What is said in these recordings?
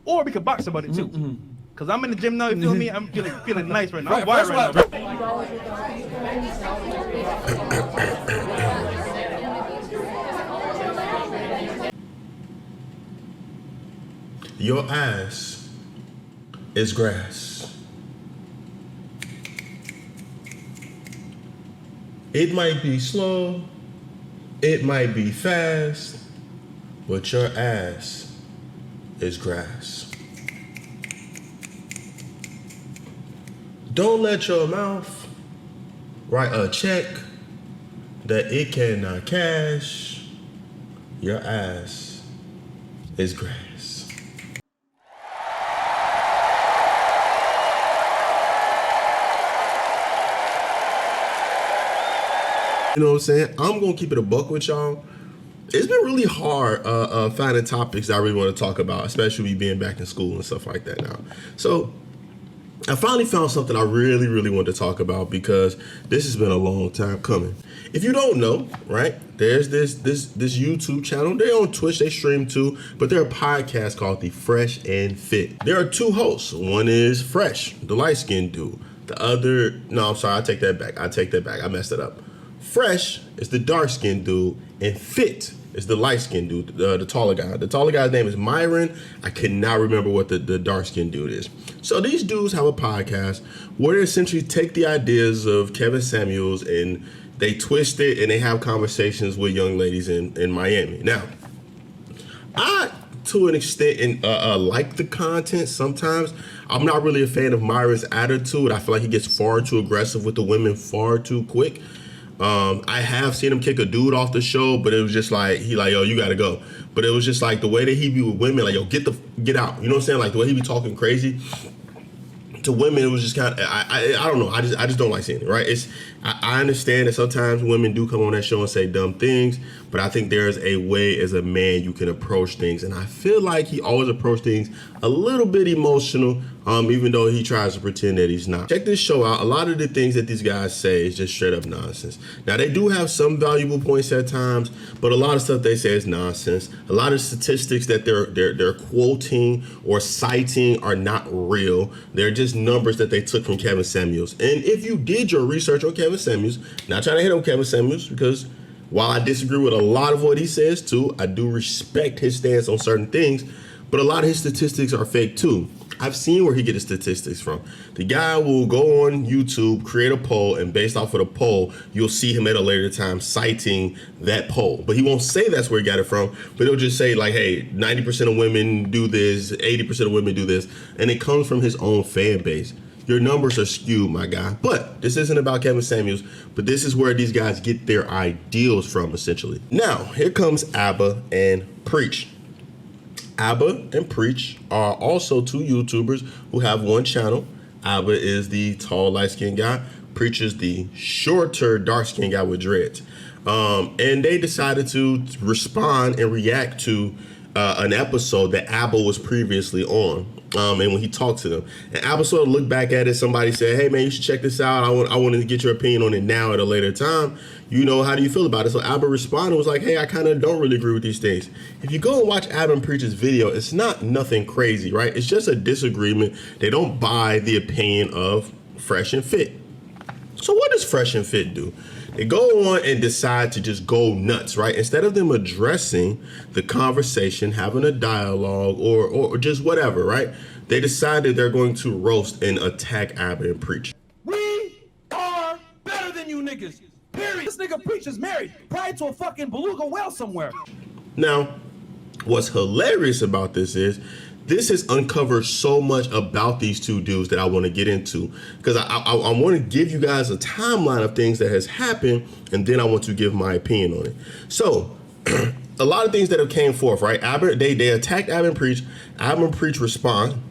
Or we could box about it too. Cause I'm in the gym now, you feel me? I'm feeling nice right now. I'm wired right now. Your ass is grass. It might be slow, it might be fast, but your ass is grass. Don't let your mouth write a check that it cannot cash. Your ass is grass. You know what I'm saying? I'm gonna keep it a buck with y'all. It's been really hard finding topics that I really want to talk about, especially me being back in school and stuff like that now. So I finally found something I really, really want to talk about because this has been a long time coming. If you don't know, right, there's this YouTube channel. They're on Twitch, they stream too, but they're a podcast called the Fresh and Fit. There are two hosts. One is Fresh, the light-skinned dude. The other, no, I'm sorry, I take that back. I messed it up. Fresh is the dark-skinned dude, and Fit is the light-skinned dude, the taller guy. The taller guy's name is Myron. I cannot remember what the dark-skinned dude is. So these dudes have a podcast where they essentially take the ideas of Kevin Samuels and they twist it and they have conversations with young ladies in Miami. Now, I, to an extent, like the content sometimes. I'm not really a fan of Myron's attitude. I feel like he gets far too aggressive with the women far too quick. I have seen him kick a dude off the show, but it was just like, yo, you gotta go. But it was just like the way that he be with women, like, yo, get out. You know what I'm saying? Like the way he be talking crazy to women, it was just kind of, I don't know. I just don't like seeing it, right? I understand that sometimes women do come on that show and say dumb things, but I think there's a way as a man you can approach things. And I feel like he always approaches things a little bit emotional, even though he tries to pretend that he's not. Check this show out. A lot of the things that these guys say is just straight up nonsense. Now, they do have some valuable points at times, but a lot of stuff they say is nonsense. A lot of statistics that they're quoting or citing are not real. They're just numbers that they took from Kevin Samuels. And if you did your research on Kevin Samuels, not trying to hit on Kevin Samuels, because while I disagree with a lot of what he says too, I do respect his stance on certain things, but a lot of his statistics are fake too. I've seen where he gets his statistics from. The guy will go on YouTube, create a poll, and based off of the poll, you'll see him at a later time citing that poll. But he won't say that's where he got it from, but he'll just say like, hey, 90% of women do this, 80% of women do this, and it comes from his own fan base. Your numbers are skewed, my guy. But this isn't about Kevin Samuels, but this is where these guys get their ideals from, essentially. Now, here comes Abba and Preach. Abba and Preach are also two YouTubers who have one channel. Abba is the tall, light-skinned guy. Preach is the shorter, dark-skinned guy with dreads. And they decided to respond and react to an episode that Abba was previously on. And when he talked to them, and Abba sort of looked back at it, somebody said, hey man, you should check this out. I want to get your opinion on it now at a later time. You know, how do you feel about it? So Abba responded and was like, hey, I kind of don't really agree with these things. If you go and watch Abba and Preach's video, it's not nothing crazy, right? It's just a disagreement. They don't buy the opinion of Fresh and Fit. So what does Fresh and Fit do? They go on and decide to just go nuts, right? Instead of them addressing the conversation, having a dialogue or just whatever, right? They decided they're going to roast and attack Abba and Preach. We are better than you niggas, period. This nigga Preach is married, probably to a fucking beluga whale somewhere. Now, what's hilarious about this is, this has uncovered so much about these two dudes that I want to get into, because I want to give you guys a timeline of things that has happened, and then I want to give my opinion on it. So, a lot of things that have came forth, right? They attacked Abba and Preach. Abba and Preach respond.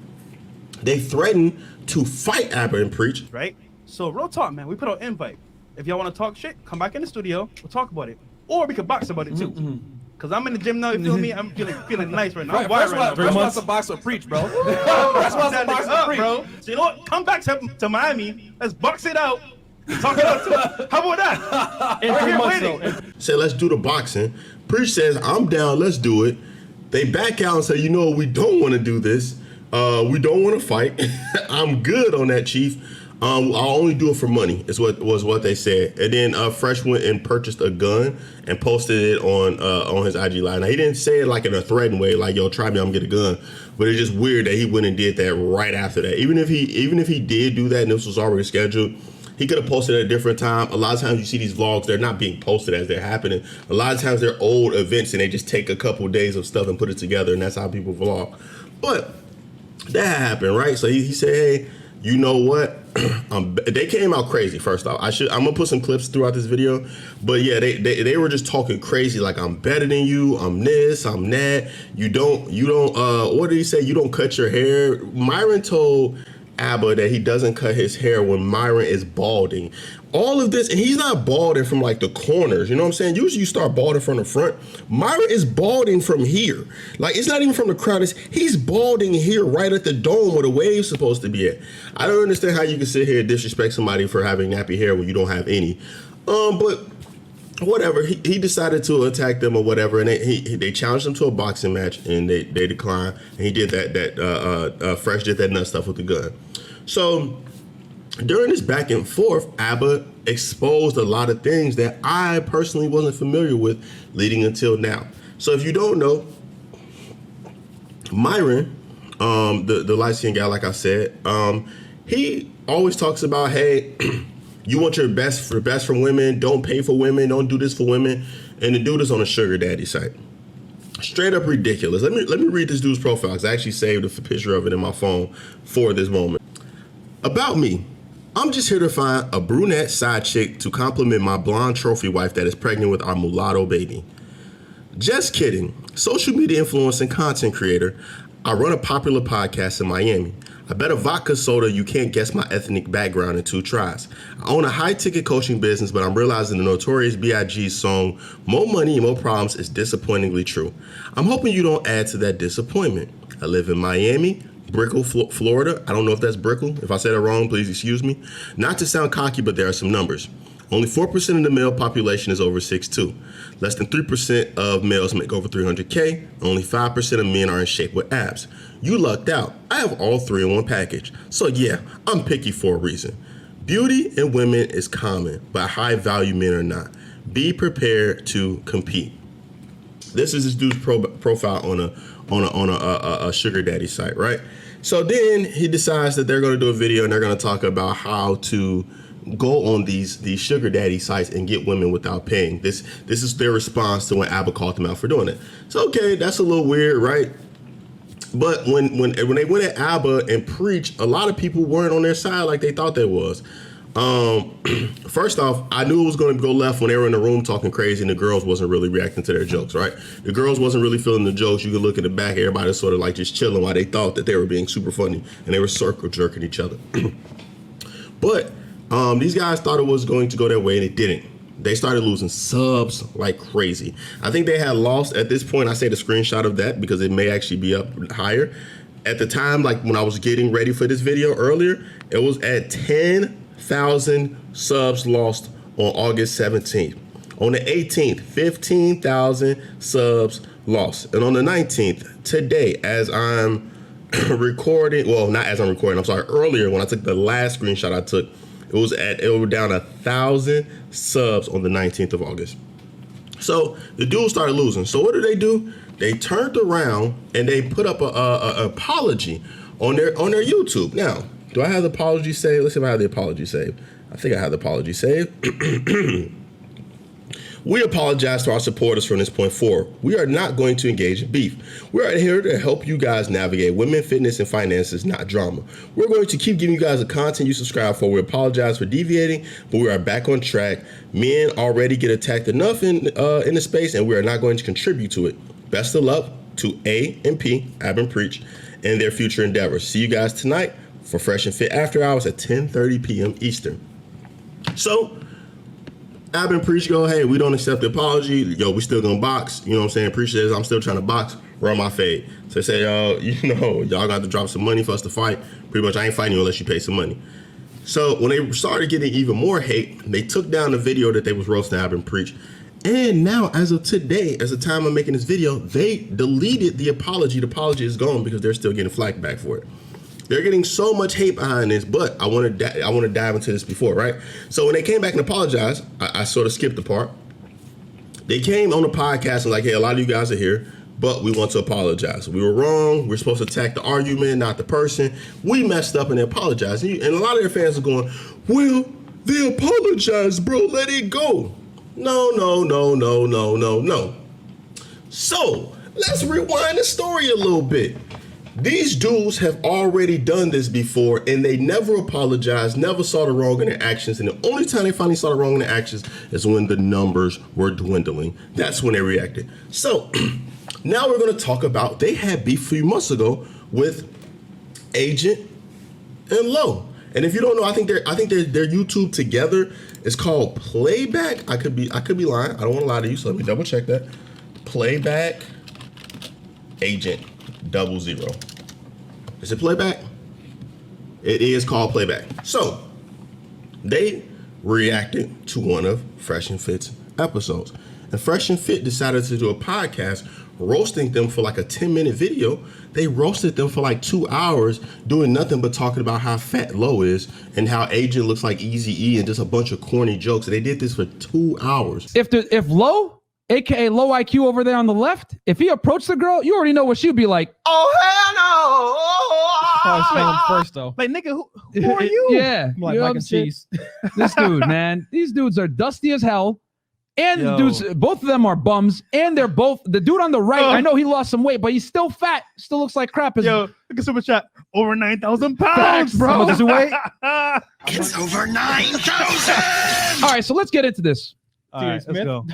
They threaten to fight Abba and Preach. Right? So real talk, man. We put out an invite. If y'all want to talk shit, come back in the studio. We'll talk about it. Or we could box about it too. Cause I'm in the gym now, you feel me? I'm feeling nice right now. I'm wired right now. Fresh wants to box with Preach, bro. Fresh wants to box with Preach, bro. So you know what? Come back to Miami. Let's box it out. Talk it out too. How about that? Say let's do the boxing. Preach says I'm down. Let's do it. They back out and say, you know, we don't want to do this. We don't want to fight. I'm good on that, Chief. I'll only do it for money, is what they said. And then Fresh went and purchased a gun and posted it on his IG Live. Now, he didn't say it like in a threatening way, like, yo, try me, I'm gonna get a gun. But it's just weird that he went and did that right after that. Even if he did do that and this was already scheduled, he could have posted at a different time. A lot of times you see these vlogs, they're not being posted as they're happening. A lot of times they're old events and they just take a couple of days of stuff and put it together, and that's how people vlog. But that happened, right? So he said, hey, you know what? They came out crazy. First off, I'm gonna put some clips throughout this video, but yeah, they were just talking crazy, like, I'm better than you, I'm this, I'm that. You don't. What did he say? You don't cut your hair. Myron told Abba that he doesn't cut his hair when Myron is balding. All of this, and he's not balding from like the corners, you know what I'm saying? Usually you start balding from the front. Myron is balding from here. Like, it's not even from the crown, he's balding here right at the dome where the wave's supposed to be at. I don't understand how you can sit here and disrespect somebody for having nappy hair when you don't have any. But whatever, he decided to attack them or whatever, and they challenged him to a boxing match, and they declined, and he did that Fresh did that nut stuff with the gun. So during this back and forth, Abba exposed a lot of things that I personally wasn't familiar with leading until now. So if you don't know, Myron, the light-skinned guy, like I said, he always talks about, hey, you want your best for women, don't pay for women, don't do this for women, and the dude is on a sugar daddy site. Straight up ridiculous. Let me read this dude's profile, because I actually saved a picture of it in my phone for this moment. About me. I'm just here to find a brunette side chick to compliment my blonde trophy wife that is pregnant with our mulatto baby. Just kidding. Social media influencer and content creator. I run a popular podcast in Miami. I bet a vodka soda you can't guess my ethnic background in 2 tries. I own a high-ticket coaching business, but I'm realizing the Notorious B.I.G.'s song, More Money, More Problems, is disappointingly true. I'm hoping you don't add to that disappointment. I live in Miami, Brickell, Florida. I don't know if that's Brickell. If I said it wrong, please excuse me. Not to sound cocky, but there are some numbers. Only 4% of the male population is over 6'2". Less than 3% of males make over 300K. Only 5% of men are in shape with abs. You lucked out. I have all 3 in one package. So yeah, I'm picky for a reason. Beauty in women is common, but high value men are not. Be prepared to compete. This is this dude's profile on a sugar daddy site, right? So then he decides that they're going to do a video and they're going to talk about how to go on these sugar daddy sites and get women without paying. This is their response to when Abba called them out for doing it. So okay, that's a little weird, right? But when they went at Abba and Preach, a lot of people weren't on their side like they thought they was. First off, I knew it was going to go left when they were in the room talking crazy and the girls wasn't really reacting to their jokes, right? The girls wasn't really feeling the jokes. You could look at the back, everybody was sort of like just chilling while they thought that they were being super funny, and they were circle jerking each other. But these guys thought it was going to go their way, and it didn't. They started losing subs like crazy. I think they had lost at this point. I say the screenshot of that because it may actually be up higher. At the time, like when I was getting ready for this video earlier, it was at 10,000 subs lost on August 17th. On the 18th, 15,000 subs lost. And on the 19th, today, as I'm recording, well, not as I'm recording, I'm sorry, earlier when I took the last screenshot I took, it was down 1,000 subs on the 19th of August. So the dude started losing. So what do? They turned around and they put up a apology on their YouTube. Now, do I have the apology saved? Let's see if I have the apology saved. I think I have the apology saved. We apologize to our supporters from this point forward. We are not going to engage in beef. We are here to help you guys navigate women, fitness, and finances, not drama. We're going to keep giving you guys the content you subscribe for. We apologize for deviating, but we are back on track. Men already get attacked enough in the space, and we are not going to contribute to it. Best of luck to A and P, Abba and Preach, and their future endeavors. See you guys tonight for Fresh and Fit After Hours at 10:30 p.m. Eastern. So, Abba and Preach go, hey, we don't accept the apology. Yo, we still gonna box. You know what I'm saying? Preach says, I'm still trying to box. Run my fade. So they say, y'all got to drop some money for us to fight. Pretty much, I ain't fighting you unless you pay some money. So when they started getting even more hate, they took down the video that they was roasting Abba and Preach. And now, as of today, as the time I'm making this video, they deleted the apology. The apology is gone because they're still getting flack back for it. They're getting so much hate behind this, but I want to dive into this before, right? So when they came back and apologized, I sort of skipped the part. They came on the podcast and like, hey, a lot of you guys are here, but we want to apologize. We were wrong. We're supposed to attack the argument, not the person. We messed up and they apologized. And a lot of their fans are going, well, they apologized, bro. Let it go. No. So let's rewind the story a little bit. These dudes have already done this before and they never apologized, never saw the wrong in their actions. And the only time they finally saw the wrong in their actions is when the numbers were dwindling. That's when they reacted. So now we're going to talk about, they had beef a few months ago with Agent and Low. And if you don't know, I think their YouTube together is called Playback. I could be lying. I don't want to lie to you, so let me double check that. Playback Agent 00. Is it Playback? It is called Playback. So they reacted to one of Fresh and Fit's episodes. And Fresh and Fit decided to do a podcast roasting them for like a 10-minute video. They roasted them for like 2 hours doing nothing but talking about how fat Low is and how Agent looks like Eazy-E and just a bunch of corny jokes. And they did this for 2 hours. If Low, aka Low IQ over there on the left, if he approached the girl, you already know what she'd be like. Oh, hell no. Probably smell him first, though. Like, nigga, who are you? Yeah. I'm like you know mac and cheese. This dude, man. These dudes are dusty as hell. And Yo. dudes, both of them are bums. And they're both, the dude on the right, I know he lost some weight, but he's still fat. Still looks like crap. Yo, look at super chat. Over 9,000 pounds, Facts, bro. How much does he weigh? It's over 9,000. All right, so let's get into this. All right, let's go.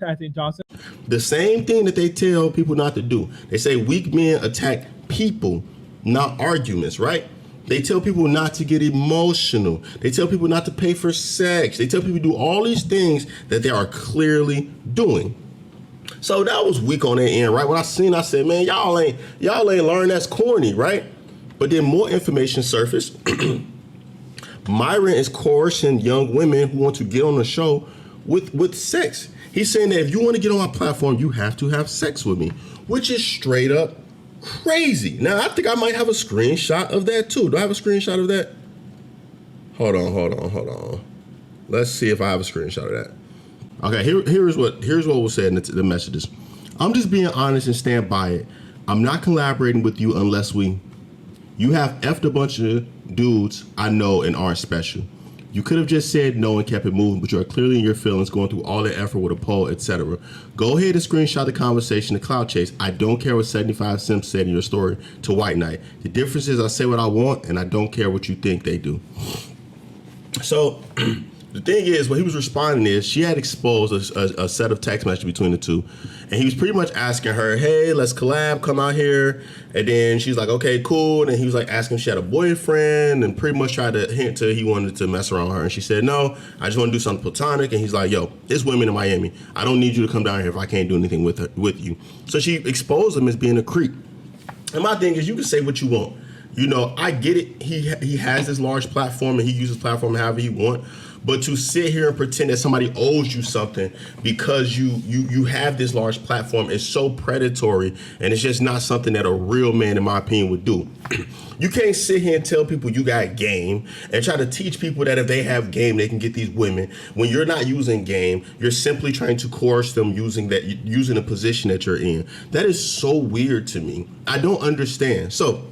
Anthony Johnson. The same thing that they tell people not to do. They say weak men attack people, not arguments, right? They tell people not to get emotional. They tell people not to pay for sex. They tell people to do all these things that they are clearly doing. So that was weak on their end, right? When I seen, I said, man, y'all ain't learned, that's corny, right? But then more information surfaced. Myron is coercing young women who want to get on the show with sex. He's saying that if you want to get on my platform, you have to have sex with me, which is straight up crazy. Now, I think I might have a screenshot of that too. Do I have a screenshot of that? Hold on. Let's see if I have a screenshot of that. Okay, here's what was said in the messages. I'm just being honest and stand by it. I'm not collaborating with you unless you have effed a bunch of dudes I know and aren't special. You could have just said no and kept it moving, but you are clearly in your feelings, going through all that effort with a poll, etc. Go ahead and screenshot the conversation to Cloud Chase. I don't care what 75 Simps said in your story to White Knight. The difference is I say what I want, and I don't care what you think they do. So the thing is, what he was responding is she had exposed a set of text messages between the two, and he was pretty much asking her, hey, let's collab, come out here. And then she's like, okay, cool. And he was like asking if she had a boyfriend and pretty much tried to hint to he wanted to mess around with her. And she said, no, I just want to do something platonic. And he's like, yo, there's women in Miami. I don't need you to come down here if I can't do anything with you. So she exposed him as being a creep. And my thing is, you can say what you want. You know, I get it. He has this large platform and he uses platform however he wants. But to sit here and pretend that somebody owes you something because you have this large platform is so predatory, and it's just not something that a real man, in my opinion, would do. You can't sit here and tell people you got game and try to teach people that if they have game, they can get these women. When you're not using game, you're simply trying to coerce them using the position that you're in. That is so weird to me. I don't understand. So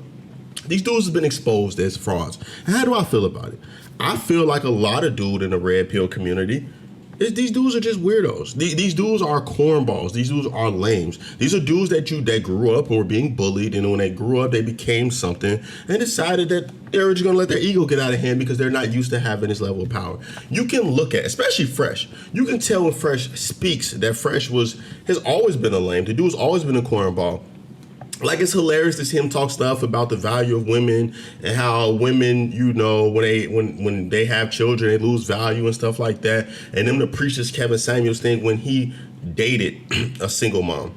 these dudes have been exposed as frauds. And how do I feel about it? I feel like a lot of dude in the red pill community, these dudes are just weirdos. These dudes are cornballs. These dudes are lames. These are dudes that grew up and were being bullied, and when they grew up, they became something and decided that they were just gonna let their ego get out of hand because they're not used to having this level of power. You can look at, especially Fresh, you can tell when Fresh speaks that Fresh has always been a lame. The dude's always been a cornball. Like, it's hilarious to see him talk stuff about the value of women and how women, you know, when they have children, they lose value and stuff like that. And then to preach this Kevin Samuels thing when he dated a single mom.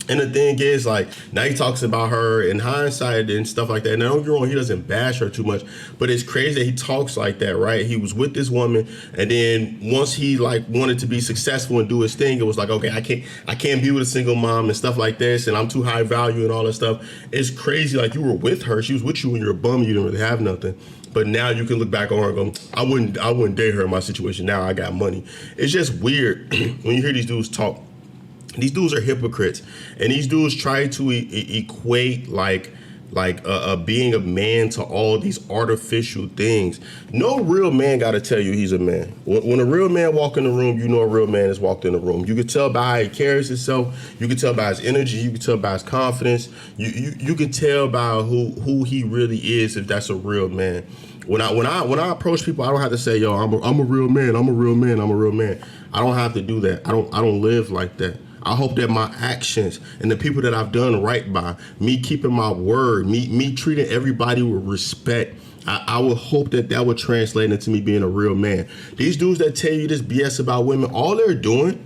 And the thing is, like, now he talks about her in hindsight and stuff like that. And don't get me wrong, he doesn't bash her too much, but it's crazy that he talks like that, right? He was with this woman, and then once he like wanted to be successful and do his thing, it was like, okay, I can't be with a single mom and stuff like this, and I'm too high value and all that stuff. It's crazy. Like, you were with her, she was with you when you were a bum, you didn't really have nothing. But now you can look back on her and go, I wouldn't date her in my situation. Now I got money. It's just weird when you hear these dudes talk. These dudes are hypocrites, and these dudes try to equate like being a man to all these artificial things. No real man got to tell you he's a man. When a real man walk in the room, you know a real man has walked in the room. You can tell by how he carries himself. You can tell by his energy. You can tell by his confidence. You can tell by who he really is, if that's a real man. When I approach people, I don't have to say, yo, I'm a real man. I'm a real man. I'm a real man. I don't have to do that. I don't live like that. I hope that my actions and the people that I've done right by, me keeping my word, me treating everybody with respect, I would hope that would translate into me being a real man. These dudes that tell you this BS about women, all they're doing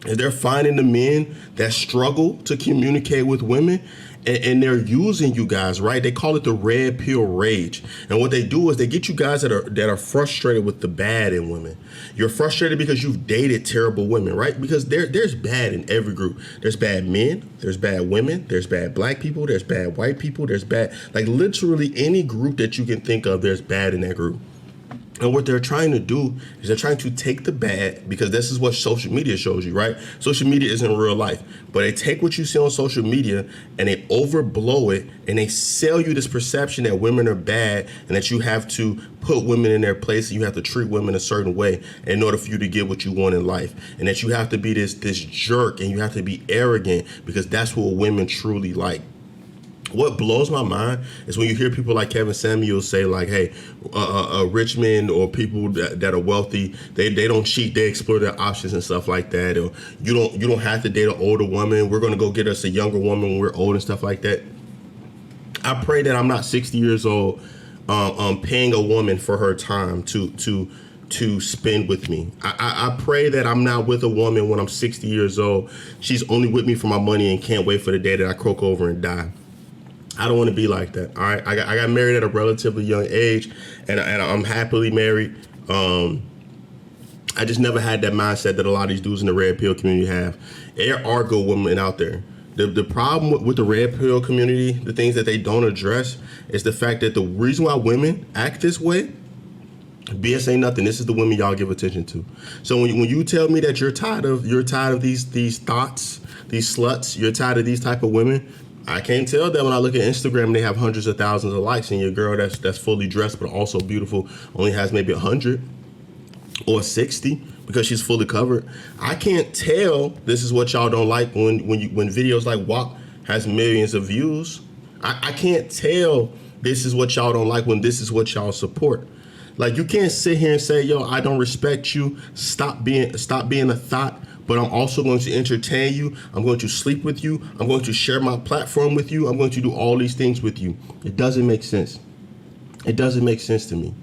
is they're finding the men that struggle to communicate with women, and they're using you guys, right? They call it the red pill rage. And what they do is they get you guys that are frustrated with the bad in women. You're frustrated because you've dated terrible women, right? Because there's bad in every group. There's bad men, there's bad women, there's bad black people, there's bad white people, there's bad, like literally any group that you can think of, there's bad in that group. And what they're trying to do is they're trying to take the bad, because this is what social media shows you, right? Social media isn't real life, but they take what you see on social media and they overblow it, and they sell you this perception that women are bad and that you have to put women in their place and you have to treat women a certain way in order for you to get what you want in life, and that you have to be this jerk and you have to be arrogant because that's what women truly like. What blows my mind is when you hear people like Kevin Samuels say, like, hey, rich men or people that are wealthy, they don't cheat, they explore their options and stuff like that. Or you don't have to date an older woman. We're gonna go get us a younger woman when we're old and stuff like that. I pray that I'm not 60 years old paying a woman for her time to spend with me. I pray that I'm not with a woman when I'm 60 years old. She's only with me for my money and can't wait for the day that I croak over and die. I don't want to be like that. All right. I got married at a relatively young age, and I'm happily married. I just never had that mindset that a lot of these dudes in the red pill community have. There are good women out there. The problem with the red pill community, the things that they don't address, is the fact that the reason why women act this way, BS ain't nothing. This is the women y'all give attention to. So when you tell me that you're tired of these thoughts, these sluts, you're tired of these type of women, I can't tell that when I look at Instagram and they have hundreds of thousands of likes, and your girl that's fully dressed but also beautiful only has maybe 100 or 60 because she's fully covered. I can't tell this is what y'all don't like when videos like WAP has millions of views. I can't tell this is what y'all don't like when this is what y'all support. Like, you can't sit here and say, yo, I don't respect you. Stop being a thought. But I'm also going to entertain you. I'm going to sleep with you. I'm going to share my platform with you. I'm going to do all these things with you. It doesn't make sense. It doesn't make sense to me.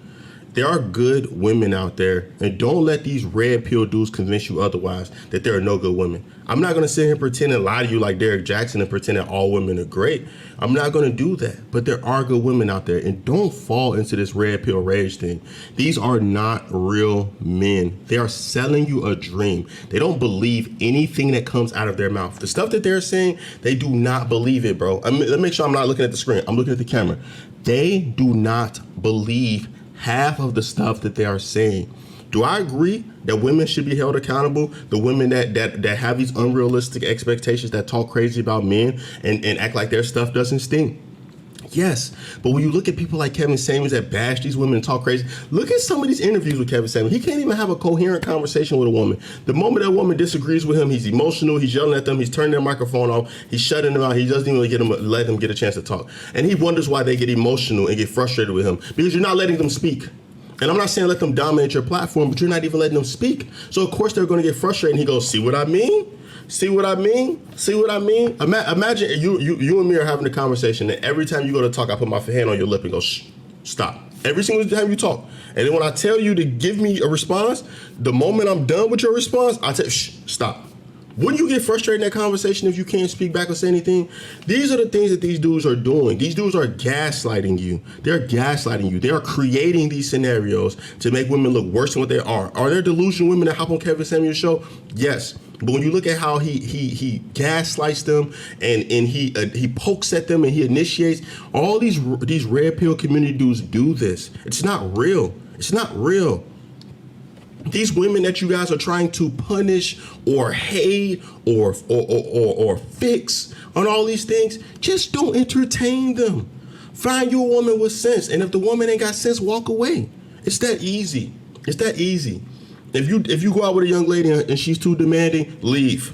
There are good women out there, and don't let these red pill dudes convince you otherwise, that there are no good women. I'm not going to sit here and pretend and lie to you like Derek Jackson and pretend that all women are great. I'm not going to do that. But there are good women out there, and don't fall into this red pill rage thing. These are not real men. They are selling you a dream. They don't believe anything that comes out of their mouth. The stuff that they're saying, they do not believe it, bro. Let me make sure I'm not looking at the screen. I'm looking at the camera. They do not believe half of the stuff that they are saying. Do I agree that women should be held accountable? The women that have these unrealistic expectations, that talk crazy about men and act like their stuff doesn't stink. Yes, but when you look at people like Kevin Samuels that bash these women and talk crazy, look at some of these interviews with Kevin Samuels. He can't even have a coherent conversation with a woman. The moment that woman disagrees with him, he's emotional, he's yelling at them, he's turning their microphone off, he's shutting them out, he doesn't even let them get a chance to talk. And he wonders why they get emotional and get frustrated with him, because you're not letting them speak. And I'm not saying let them dominate your platform, but you're not even letting them speak. So of course they're going to get frustrated. And he goes, see what I mean? See what I mean? See what I mean? Imagine you and me are having a conversation, and every time you go to talk, I put my hand on your lip and go, shh, stop. Every single time you talk. And then when I tell you to give me a response, the moment I'm done with your response, I say, shh, stop. Wouldn't you get frustrated in that conversation if you can't speak back or say anything? These are the things that these dudes are doing. These dudes are gaslighting you. They're gaslighting you. They are creating these scenarios to make women look worse than what they are. Are there delusional women that hop on Kevin Samuel's show? Yes. But when you look at how he gaslights them and he pokes at them and he initiates, all these red pill community dudes do this. It's not real. It's not real. These women that you guys are trying to punish or hate or fix on all these things, just don't entertain them. Find you a woman with sense, and if the woman ain't got sense, walk away. It's that easy. It's that easy. If you go out with a young lady and she's too demanding, leave.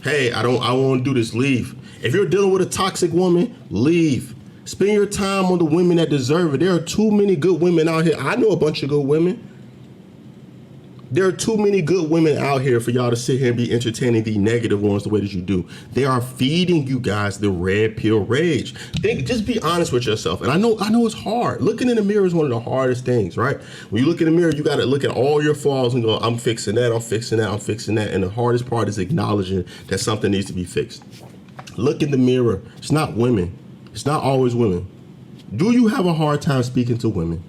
Hey, I want to do this. Leave. If you're dealing with a toxic woman, leave. Spend your time on the women that deserve it. There are too many good women out here. I know a bunch of good women. There are too many good women out here for y'all to sit here and be entertaining the negative ones the way that you do. They are feeding you guys the red pill rage. Just be honest with yourself. And I know it's hard. Looking in the mirror is one of the hardest things, right? When you look in the mirror, you got to look at all your flaws and go, I'm fixing that, I'm fixing that, I'm fixing that. And the hardest part is acknowledging that something needs to be fixed. Look in the mirror. It's not women. It's not always women. Do you have a hard time speaking to women?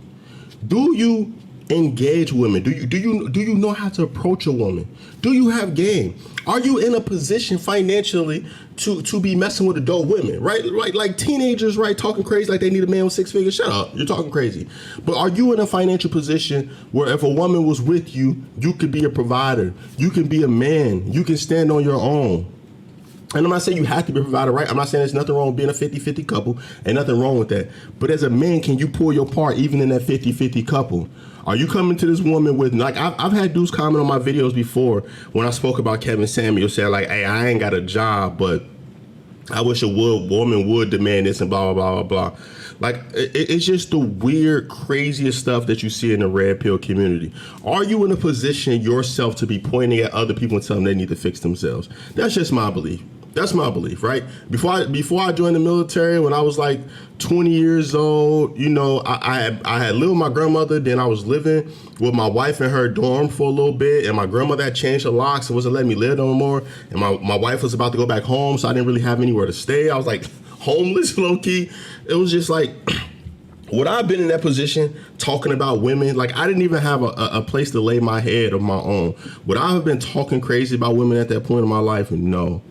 Do you engage women? Do you know how to approach a woman? Do you have game? Are you in a position financially to be messing with adult women, right? Like teenagers, right? Talking crazy like they need a man with 6 figures. Shut up. You're talking crazy. But are you in a financial position where if a woman was with you, you could be a provider, you can be a man, you can stand on your own? And I'm not saying you have to be a provider, right? I'm not saying there's nothing wrong with being a 50-50 couple. Ain't nothing wrong with that. But as a man, can you pull your part even in that 50-50 couple? Are you coming to this woman with, like, I've had dudes comment on my videos before when I spoke about Kevin Samuel, saying like, hey, I ain't got a job, but I wish a woman would demand this and blah, blah, blah, blah. Like, it's just the weird, craziest stuff that you see in the red pill community. Are you in a position yourself to be pointing at other people and telling them they need to fix themselves? That's just my belief. That's my belief, right? Before I joined the military, when I was like 20 years old, you know, I had lived with my grandmother. Then I was living with my wife in her dorm for a little bit, and my grandmother had changed her locks and wasn't letting me live no more. And my wife was about to go back home, so I didn't really have anywhere to stay. I was like homeless, low key. It was just like, would I have been in that position talking about women? Like, I didn't even have a place to lay my head of my own. Would I have been talking crazy about women at that point in my life? No.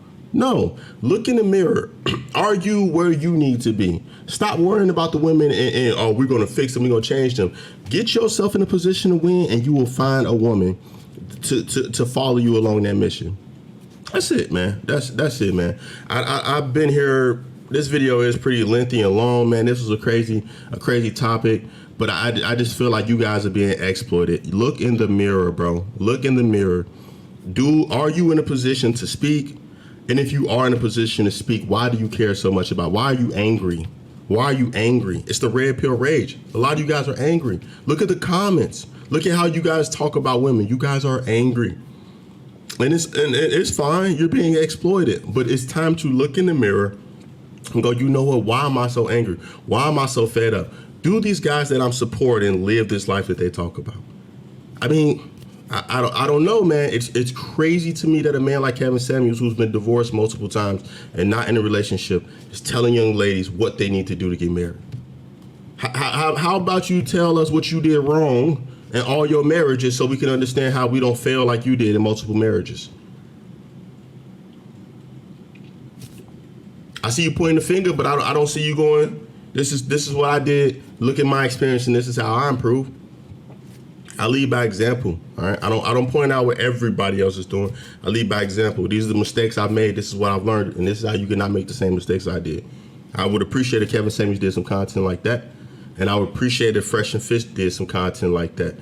Look in the mirror. Are you where you need to be? Stop worrying about the women and oh, we're going to fix them, we're going to change them. Get yourself in a position to win, and you will find a woman to follow you along that mission. That's it, man. That's it, man. I've been here. This video is pretty lengthy and long, man. This was a crazy topic, but I just feel like you guys are being exploited. Look in the mirror, bro. Look in the mirror. Are you in a position to speak? And if you are in a position to speak, why do you care so much about? Why are you angry? Why are you angry? It's the red pill rage. A lot of you guys are angry. Look at the comments. Look at how you guys talk about women. You guys are angry. And it's fine. You're being exploited. But it's time to look in the mirror and go, you know what? Why am I so angry? Why am I so fed up? Do these guys that I'm supporting live this life that they talk about? I mean, I don't know, man. It's crazy to me that a man like Kevin Samuels, who's been divorced multiple times and not in a relationship, is telling young ladies what they need to do to get married. How about you tell us what you did wrong in all your marriages so we can understand how we don't fail like you did in multiple marriages? I see you pointing the finger, but I don't see you going, this is what I did. Look at my experience, and this is how I improved. I lead by example. All right. I don't point out what everybody else is doing. I lead by example. These are the mistakes I've made. This is what I've learned, and this is how you cannot make the same mistakes I did. I would appreciate if Kevin Samuels did some content like that, and I would appreciate if Fresh and Fit did some content like that.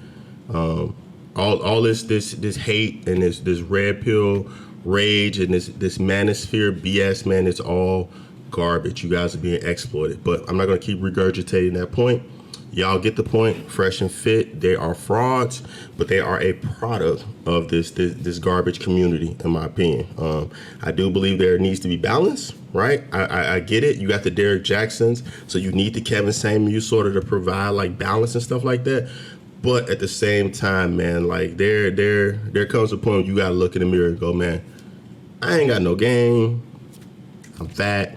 All this hate and this red pill rage and this manosphere BS, man, it's all garbage. You guys are being exploited. But I'm not gonna keep regurgitating that point. Y'all get the point. Fresh and Fit, they are frauds, but they are a product of this garbage community, in my opinion. I do believe there needs to be balance, right? I get it. You got the Derek Jacksons, so you need the Kevin Samuels sort of to provide like balance and stuff like that. But at the same time, man, like there comes a point where you gotta look in the mirror and go, man, I ain't got no game. I'm fat.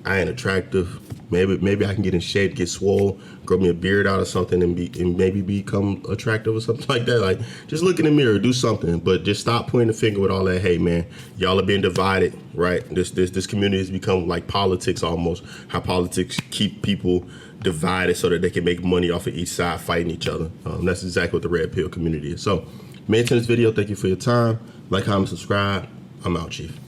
I ain't attractive. Maybe I can get in shape, get swole, grow me a beard out or something, and maybe become attractive or something like that. Like, just look in the mirror, do something, but just stop pointing the finger with all that. Hey, man, y'all are being divided, right? This community has become like politics almost. How politics keep people divided so that they can make money off of each side fighting each other. That's exactly what the red pill community is. So, mention this video. Thank you for your time. Like, comment, subscribe. I'm out, Chief.